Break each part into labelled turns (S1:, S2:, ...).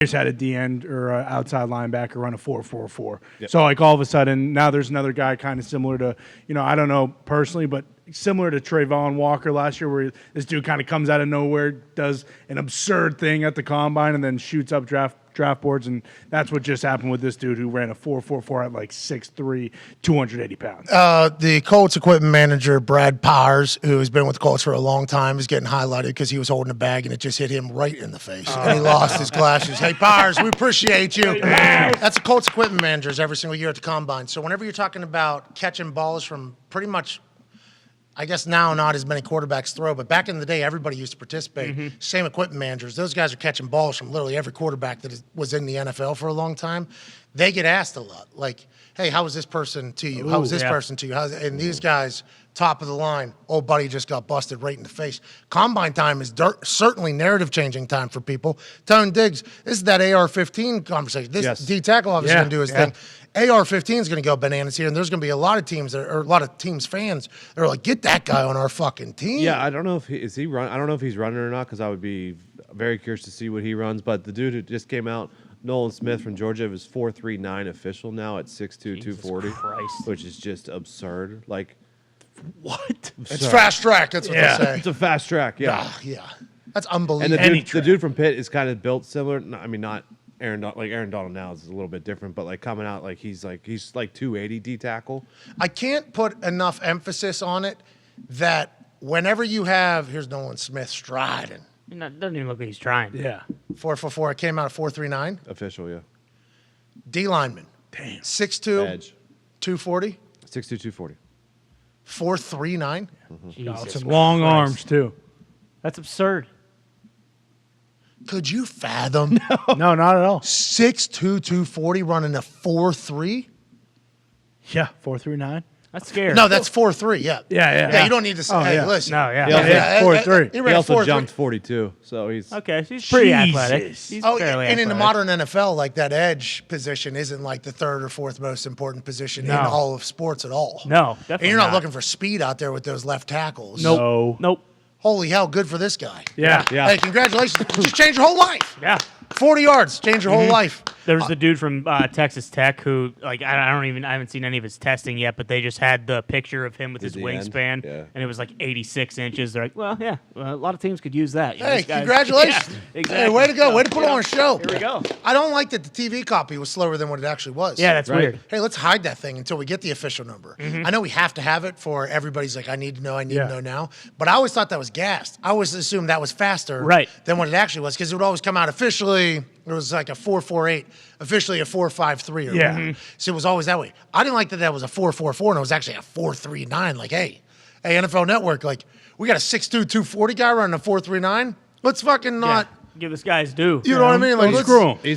S1: just had a D end or a outside linebacker run a 4.44.
S2: Yep.
S1: So like all of a sudden now there's another guy kind of similar to, I don't know personally, but similar to Trayvon Walker last year, where this dude kind of comes out of nowhere, does an absurd thing at the combine, and then shoots up draft boards, and that's what just happened with this dude who ran a 4.44 at like 6'3", 280 pounds.
S3: The Colts equipment manager, Brad Powers, who has been with the Colts for a long time, is getting highlighted because he was holding a bag and it just hit him right in the face. And he lost his glasses. Hey, Powers, we appreciate you. That's the Colts equipment managers every single year at the combine. So whenever you're talking about catching balls from pretty much, I guess now not as many quarterbacks throw, but back in the day, everybody used to participate. Same equipment managers. Those guys are catching balls from literally every quarterback that was in the NFL for a long time. They get asked a lot, like, hey, how was this person to you? How was this person to you? And these guys, top of the line, old buddy just got busted right in the face. Combine time is certainly narrative-changing time for people. Tone Diggs, this is that AR-15 conversation. This D-tackle obviously going to do his thing. AR-15 is going to go bananas here, and there's going to be a lot of teams or a lot of teams fans that are like, get that guy on our fucking team.
S2: Yeah, I don't know if he run. I don't know if he's running or not, because I would be very curious to see what he runs. But the dude who just came out, Nolan Smith from Georgia, was 4.39 official now at 6'2", 240, which is just absurd. Like, what?
S3: It's fast track. That's what they say.
S2: It's a fast track. Yeah,
S3: yeah. That's unbelievable.
S2: And the dude from Pitt is kind of built similar. I mean, not Aaron Donald now is a little bit different, but like coming out like he's like 280 D tackle.
S3: I can't put enough emphasis on it that whenever you have, here's Nolan Smith striding.
S4: Doesn't even look like he's trying.
S1: Yeah.
S3: 4.44. It came out at 4.39.
S2: Official, yeah.
S3: D lineman.
S1: Damn.
S3: 6'2",
S2: Edge.
S3: 240.
S2: 6'2", 240.
S3: 4.39.
S4: Jesus
S1: Some long
S4: Christ.
S1: arms too.
S4: That's absurd.
S3: Could you fathom?
S1: No, not at all.
S3: 6'2", 240 running a 4.3?
S1: Yeah, 4.39.
S4: That's scary.
S3: No, that's 4.3. Yeah.
S1: Yeah.
S3: You don't need to say,
S1: Oh,
S3: hey,
S1: yeah.
S3: listen.
S4: No, yeah.
S1: Yeah, 4.3.
S3: He ran
S2: He
S3: a
S2: also
S3: 4.3.
S2: jumped 42, so he's
S4: Okay, so he's pretty
S1: Jesus.
S4: athletic. He's
S3: Oh,
S4: fairly
S3: and in the
S4: athletic.
S3: modern NFL, like that edge position isn't like the third or fourth most important position in
S4: No.
S3: all of sports at all.
S4: No, definitely
S3: And you're not looking for speed out there with those left tackles.
S1: No.
S4: Nope.
S3: Holy hell, good for this guy.
S1: Yeah.
S3: Hey, congratulations. Just changed your whole life.
S4: Yeah.
S3: 40 yards, changed your whole life.
S4: There's the dude from Texas Tech who, like, I haven't seen any of his testing yet, but they just had the picture of him with his
S2: the
S4: wingspan,
S2: end? Yeah.
S4: and it was like 86 inches. They're like, well, yeah, a lot of teams could use that. You know,
S3: Hey,
S4: these guys-
S3: congratulations.
S4: Yeah, exactly.
S3: Hey, way to go. Way to put on a show.
S4: Here we go.
S3: I don't like that the TV copy was slower than what it actually was.
S4: Yeah, that's
S2: Right.
S4: weird.
S3: Hey, let's hide that thing until we get the official number. I know we have to have it for everybody's like, I need to know now. But I always thought that was gassed. I always assumed that was faster than what it actually was, because it would always come out officially. It was like a 4.48, officially a 4.53 or whatever. So it was always that way. I didn't like that was a 4.44 and it was actually a 4.39. Like, hey, NFL Network, like, we got a 6'2", 240 guy running a 4.39. Let's fucking not.
S4: Give this guy's due.
S3: You know what I mean? Like,
S1: Screw him.
S2: He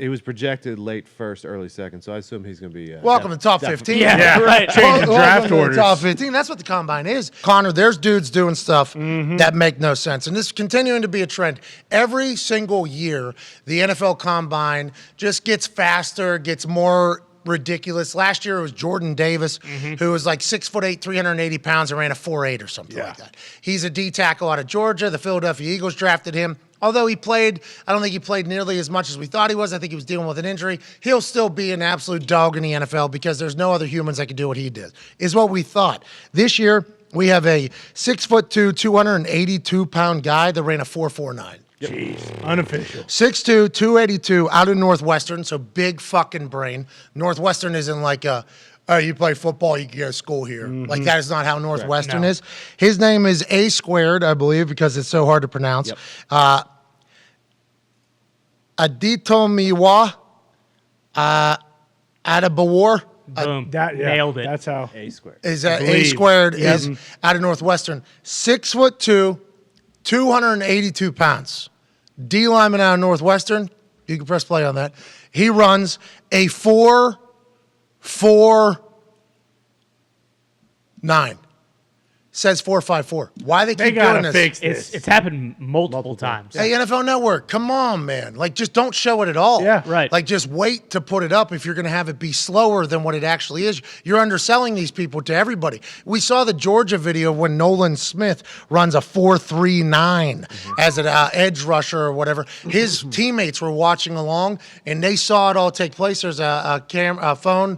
S2: was projected late first, early second, so I assume he's going to be.
S3: Welcome to top 15.
S4: Yeah, right.
S1: Changing draft
S3: Welcome to
S1: orders.
S3: the top 15. That's what the combine is. Connor, there's dudes doing stuff that make no sense. And this is continuing to be a trend. Every single year, the NFL combine just gets faster, gets more ridiculous. Last year, it was Jordan Davis, who was like 6'8", 380 pounds, and ran a 4.8 or something like that. He's a D tackle out of Georgia. The Philadelphia Eagles drafted him. Although he played, I don't think he played nearly as much as we thought he was. I think he was dealing with an injury. He'll still be an absolute dog in the NFL because there's no other humans that can do what he did, is what we thought. This year, we have a 6'2", 282-pound guy that ran a 4.49.
S1: Jeez. Unofficial.
S3: 6'2", 282, out of Northwestern, so big fucking brain. Northwestern isn't like a, oh, you play football, you can go to school here. Like, that is not how Northwestern is. His name is A squared, I believe, because it's so hard to pronounce. Aditomiwa Adabawar.
S4: Boom.
S1: Yeah,
S4: Nailed it.
S1: That's how.
S2: A squared.
S3: Is that A
S1: believe.
S3: squared
S1: Yeah.
S3: is out of Northwestern. 6'2", 282 pounds. D lineman out of Northwestern. You can press play on that. He runs a 4.49. says 4.54. Why they
S1: They
S3: keep doing
S1: gotta
S3: this?
S1: fix this.
S4: It's happened multiple times.
S3: Hey, NFL Network, come on, man. Like, just don't show it at all.
S1: Yeah.
S4: Right.
S3: Like, just wait to put it up if you're going to have it be slower than what it actually is. You're underselling these people to everybody. We saw the Georgia video when Nolan Smith runs a 4.39 as an edge rusher or whatever. His teammates were watching along, and they saw it all take place. There's a phone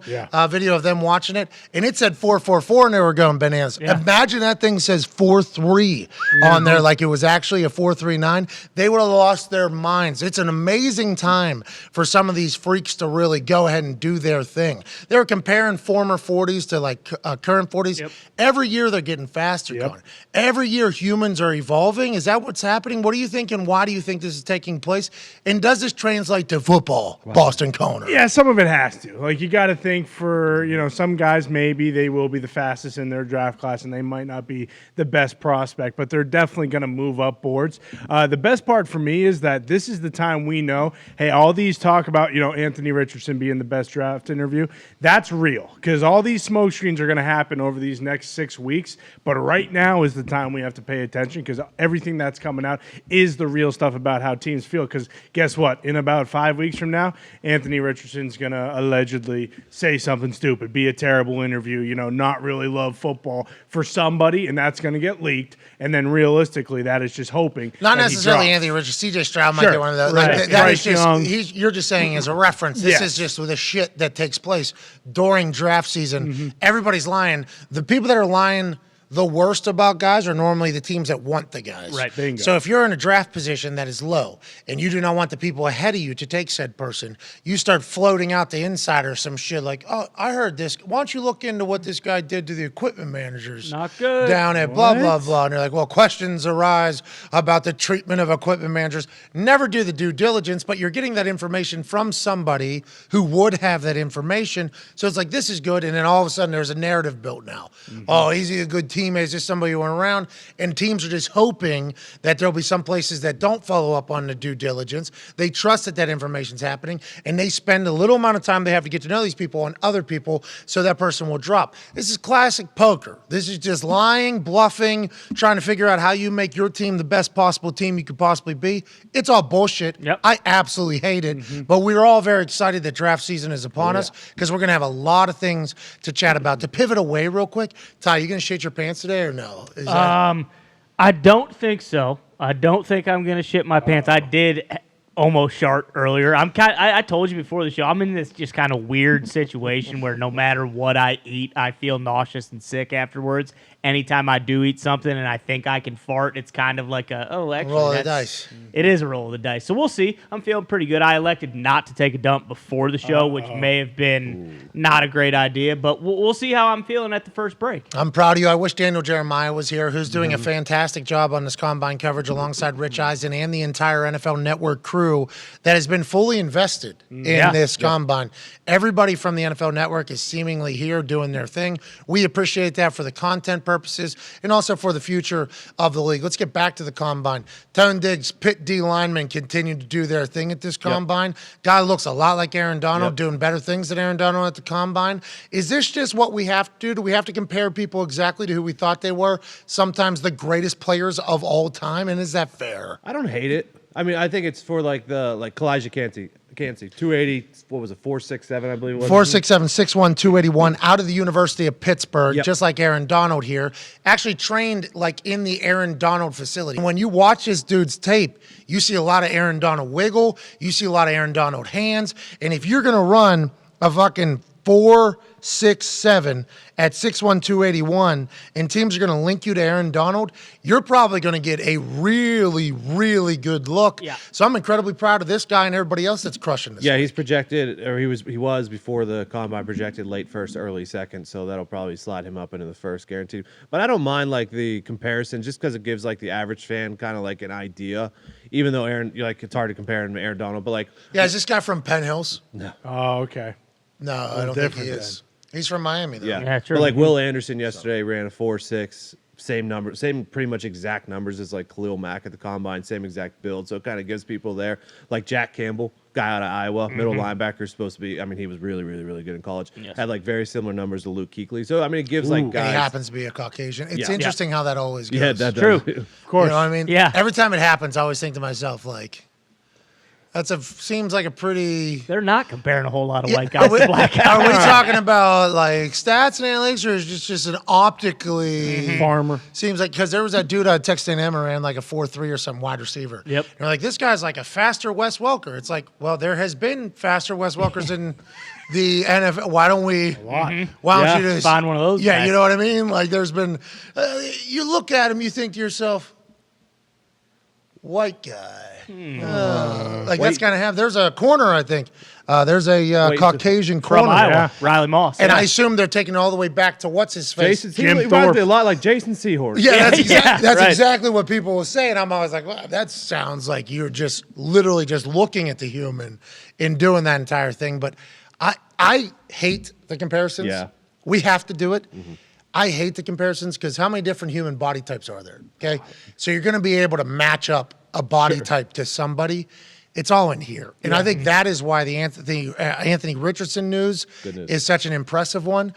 S3: video of them watching it, and it said 4.44, and they were going bananas.
S4: Yeah.
S3: Imagine that thing says 4.3 on there like it was actually a 4.39. They would have lost their minds. It's an amazing time for some of these freaks to really go ahead and do their thing. They're comparing former 40s to like current 40s.
S4: Yep.
S3: Every year they're getting faster, Connor. Every year humans are evolving. Is that what's happening? What do you think, and why do you think this is taking place? And does this translate to football, Boston Connor?
S1: Yeah, some of it has to. Like, you got to think for, some guys, maybe they will be the fastest in their draft class and they might not be the best prospect, but they're definitely going to move up boards. The best part for me is that this is the time we know, hey, all these talk about, Anthony Richardson being the best draft interview. That's real because all these smoke screens are going to happen over these next 6 weeks. But right now is the time we have to pay attention because everything that's coming out is the real stuff about how teams feel. Because guess what? In about 5 weeks from now, Anthony Richardson's going to allegedly say something stupid, be a terrible interview, not really love football for somebody, and that's going to get leaked. And then realistically, that is just hoping.
S3: Not
S1: that
S3: necessarily
S1: he drops.
S3: Anthony Richards. C.J. Stroud might
S1: Sure.
S3: get one of those.
S1: Right.
S3: Like, that is
S1: Bryce Young.
S3: just, you're just saying as a reference. This
S1: Yes.
S3: is just the shit that takes place during draft season. Everybody's lying. The people that are lying the worst about guys are normally the teams that want the guys.
S4: Right.
S1: Bingo.
S3: So if you're in a draft position that is low and you do not want the people ahead of you to take said person, you start floating out the insider some shit like, oh, I heard this. Why don't you look into what this guy did to the equipment managers
S4: Not good.
S3: down at blah, blah, blah. And they're like, well, questions arise about the treatment of equipment managers. Never do the due diligence, but you're getting that information from somebody who would have that information. So it's like, this is good. And then all of a sudden there's a narrative built now. Oh, he's a good teammate. Is just somebody who went around, and teams are just hoping that there'll be some places that don't follow up on the due diligence. They trust that information's happening, and they spend a little amount of time they have to get to know these people on other people, so that person will drop. This is classic poker. This is just lying, bluffing, trying to figure out how you make your team the best possible team you could possibly be. It's all bullshit.
S4: Yep.
S3: I absolutely hate it, but we're all very excited that draft season is upon us because we're going to have a lot of things to chat about. To pivot away real quick, Ty, you going to shit your pants today or no? Is that-
S4: I don't think so. I don't think I'm gonna shit my pants. I did almost shart earlier. I told you before the show, I'm in this just kind of weird situation where no matter what I eat, I feel nauseous and sick afterwards. Anytime I do eat something and I think I can fart, it's kind of like actually,
S3: roll of the dice.
S4: It is a roll of the dice. So we'll see. I'm feeling pretty good. I elected not to take a dump before the show, which may have been not a great idea, but we'll see how I'm feeling at the first break.
S3: I'm proud of you. I wish Daniel Jeremiah was here, who's doing a fantastic job on this combine coverage alongside Rich Eisen and the entire NFL Network crew that has been fully invested in this combine. Everybody from the NFL Network is seemingly here doing their thing. We appreciate that for the content purposes and also for the future of the league. Let's get back to the combine. Tone Diggs, Pitt D linemen continue to do their thing at this combine. Guy looks a lot like Aaron Donald, doing better things than Aaron Donald at the combine. Is this just what we have to do? Do we have to compare people exactly to who we thought they were? Sometimes the greatest players of all time, and is that fair?
S2: I don't hate it. I mean, I think it's for like Kalijah Cansey, 280. What was it? 4.67, I believe it was.
S3: 4.67, 6'1", 281, out of the University of Pittsburgh,
S2: Yep.
S3: just like Aaron Donald here. Actually trained like in the Aaron Donald facility. When you watch this dude's tape, you see a lot of Aaron Donald wiggle. You see a lot of Aaron Donald hands. And if you're going to run a fucking 4.67 at 6'1", 281, and teams are going to link you to Aaron Donald, you're probably going to get a really, really good look.
S4: Yeah.
S3: So I'm incredibly proud of this guy and everybody else that's crushing this.
S2: Yeah, he's projected, or he was before the combine projected late first, early second, so that'll probably slide him up into the first, guaranteed. But I don't mind like the comparison, just because it gives like the average fan kind of like an idea. Even though it's hard to compare him to Aaron Donald, but like,
S3: Yeah, is this guy from Penn Hills?
S1: Oh, okay.
S3: No, I don't think he
S1: different
S3: is. He's from Miami, though.
S2: yeah,
S4: Yeah, true.
S2: But like Will Anderson yesterday ran a 4.6. Same number, same pretty much exact numbers as like Khalil Mack at the combine, same exact build. So it kind of gives people there, like Jack Campbell, guy out of Iowa, middle linebacker, supposed to be. I mean, he was really, really, really good in college.
S4: Yes.
S2: Had like very similar numbers to Luke Kuechly. So I mean, it gives like
S3: And
S2: guys.
S3: he happens to be a Caucasian. It's
S2: Yeah.
S3: interesting how that always goes.
S2: Yeah, that
S4: True.
S2: does.
S1: Of course.
S3: You know what I mean?
S4: Yeah.
S3: Every time it happens, I always think to myself, like, seems like a pretty.
S4: They're not comparing a whole lot of
S3: Yeah,
S4: white guys to black guys.
S3: Are we talking about like stats and analytics, or is it just an optically
S1: Farmer.
S3: seems like because there was that dude on Texas A&M who ran like a 4.3 or some wide receiver.
S4: Yep.
S3: And you're like, this guy's like a faster Wes Welker. It's like, well, there has been faster Wes Welkers in the NFL. Why don't we? Why don't
S4: Yeah,
S3: you just
S4: find one of those
S3: Yeah,
S4: guys.
S3: you know what I mean. Like, there's been. You look at him, you think to yourself, white guy. Like that's kind of have. There's a corner, I think. There's a Caucasian
S4: From
S3: corner.
S4: Iowa,
S1: Yeah.
S4: Riley Moss.
S3: And
S4: yeah.
S3: I assume they're taking it all the way back to what's his face.
S2: Jason,
S1: Jim
S2: he reminds
S1: Thorpe.
S2: me a lot like Jason Seahorse.
S3: Yeah, that's,
S4: Yeah,
S3: that's
S4: right.
S3: exactly what people will say. And I'm always like, well, that sounds like you're just literally just looking at the human in doing that entire thing. But I hate the comparisons.
S2: Yeah.
S3: We have to do it. I hate the comparisons because how many different human body types are there? Okay. So you're going to be able to match up a body type to somebody. It's all in here. And I think that is why the Anthony Richardson news
S2: Good news.
S3: is such an impressive one.